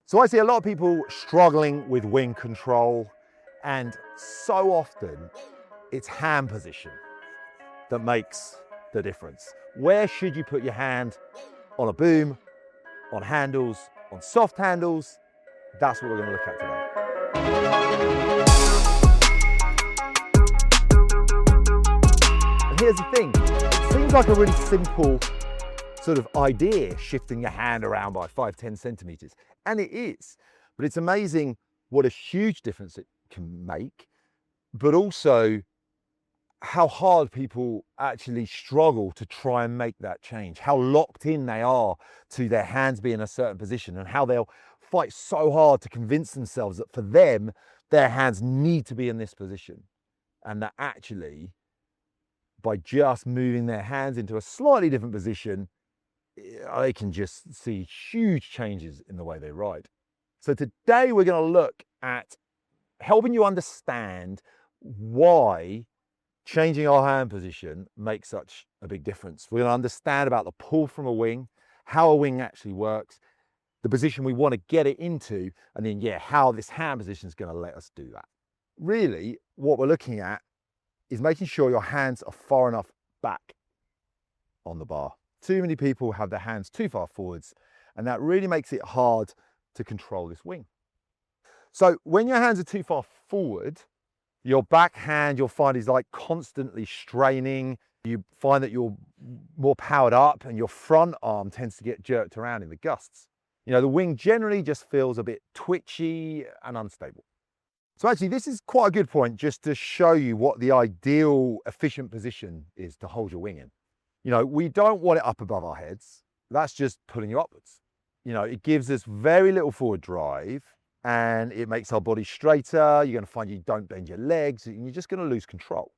So I see a lot of people struggling with wing control, and so often it's hand position that makes the difference. Where should you put your hand on a boom, on handles, on soft handles? That's what we're going to look at today. And here's the thing, it seems like a really simple sort of idea, shifting your hand around by 5-10 centimeters. And it is, but it's amazing what a huge difference it can make, but also how hard people actually struggle to try and make that change, how locked in they are to their hands being in a certain position, and how they'll fight so hard to convince themselves that for them, their hands need to be in this position. And that actually, by just moving their hands into a slightly different position, they can just see huge changes in the way they ride. So today we're going to look at helping you understand why changing our hand position makes such a big difference. We're going to understand about the pull from a wing, how a wing actually works, the position we want to get it into, and then, how this hand position is going to let us do that. Really, what we're looking at is making sure your hands are far enough back on the bar. Too many people have their hands too far forwards, and that really makes it hard to control this wing. So when your hands are too far forward, your back hand you'll find is like constantly straining. You find that you're more powered up and your front arm tends to get jerked around in the gusts. The wing generally just feels a bit twitchy and unstable. So actually this is quite a good point just to show you what the ideal efficient position is to hold your wing in. We don't want it up above our heads. That's just pulling you upwards. It gives us very little forward drive and it makes our body straighter. You're going to find you don't bend your legs and you're just going to lose control.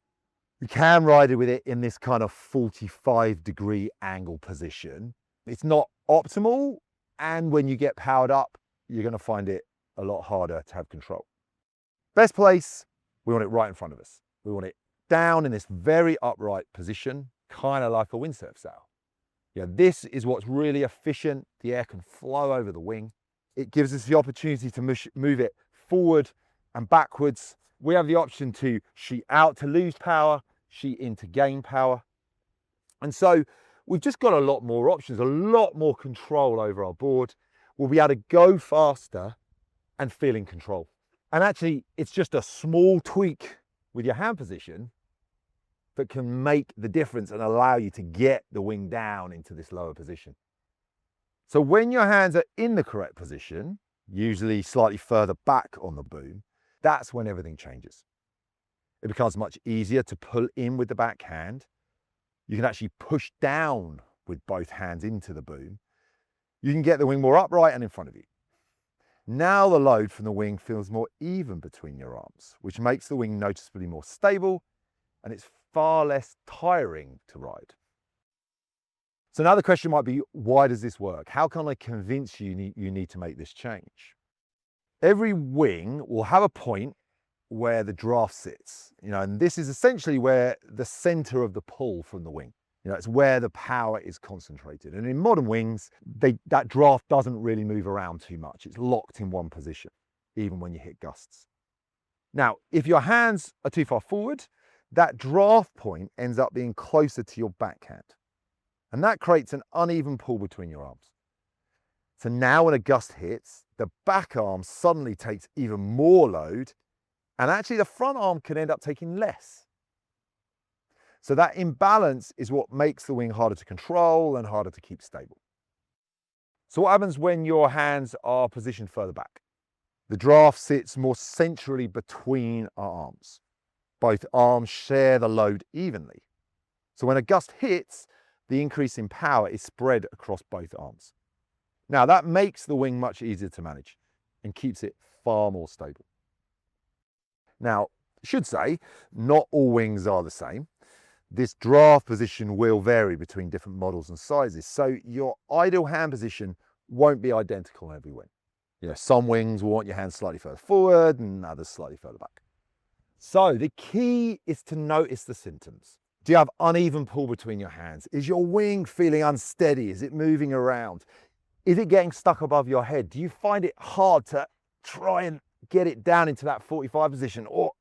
You can ride it with it in this kind of 45-degree angle position. It's not optimal, and when you get powered up, you're going to find it a lot harder to have control. Best place, we want it right in front of us. We want it down in this very upright position, kind of like a windsurf sail. This is what's really efficient. The air can flow over the wing. It gives us the opportunity to move it forward and backwards. We have the option to sheet out to lose power, sheet in to gain power. And so we've just got a lot more options, a lot more control over our board. We'll be able to go faster and feel in control. And actually, it's just a small tweak with your hand position that can make the difference and allow you to get the wing down into this lower position. So when your hands are in the correct position, usually slightly further back on the boom, that's when everything changes. It becomes much easier to pull in with the back hand. You can actually push down with both hands into the boom. You can get the wing more upright and in front of you. Now the load from the wing feels more even between your arms, which makes the wing noticeably more stable, and it's far less tiring to ride. So now the question might be, why does this work? How can I convince you you need to make this change? Every wing will have a point where the draft sits, and this is essentially where the center of the pull from the wing, it's where the power is concentrated. And in modern wings, that draft doesn't really move around too much. It's locked in one position, even when you hit gusts. Now, if your hands are too far forward, that draft point ends up being closer to your backhand. And that creates an uneven pull between your arms. So now when a gust hits, the back arm suddenly takes even more load, and actually the front arm can end up taking less. So that imbalance is what makes the wing harder to control and harder to keep stable. So what happens when your hands are positioned further back? The draft sits more centrally between our arms. Both arms share the load evenly. So when a gust hits, the increase in power is spread across both arms. Now that makes the wing much easier to manage and keeps it far more stable. Now, I should say, not all wings are the same. This draft position will vary between different models and sizes, so your ideal hand position won't be identical on every wing. Some wings will want your hands slightly further forward and others slightly further back. So the key is to notice the symptoms. Do you have uneven pull between your hands? Is your wing feeling unsteady? Is it moving around? Is it getting stuck above your head? Do you find it hard to try and get it down into that 45 position, or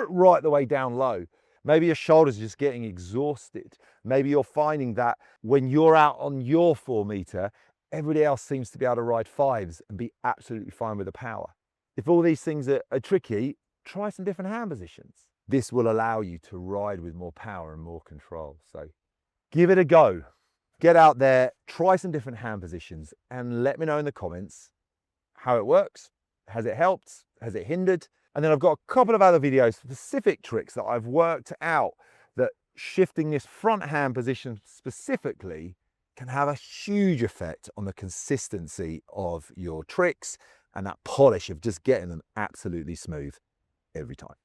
right the way down low? Maybe your shoulders are just getting exhausted. Maybe you're finding that when you're out on your 4 meter, everybody else seems to be able to ride 5s and be absolutely fine with the power. If all these things are tricky, try some different hand positions. This will allow you to ride with more power and more control. So give it a go. Get out there, try some different hand positions, and let me know in the comments how it works. Has it helped? Has it hindered? And then I've got a couple of other videos, specific tricks that I've worked out that shifting this front hand position specifically can have a huge effect on the consistency of your tricks and that polish of just getting them absolutely smooth every time.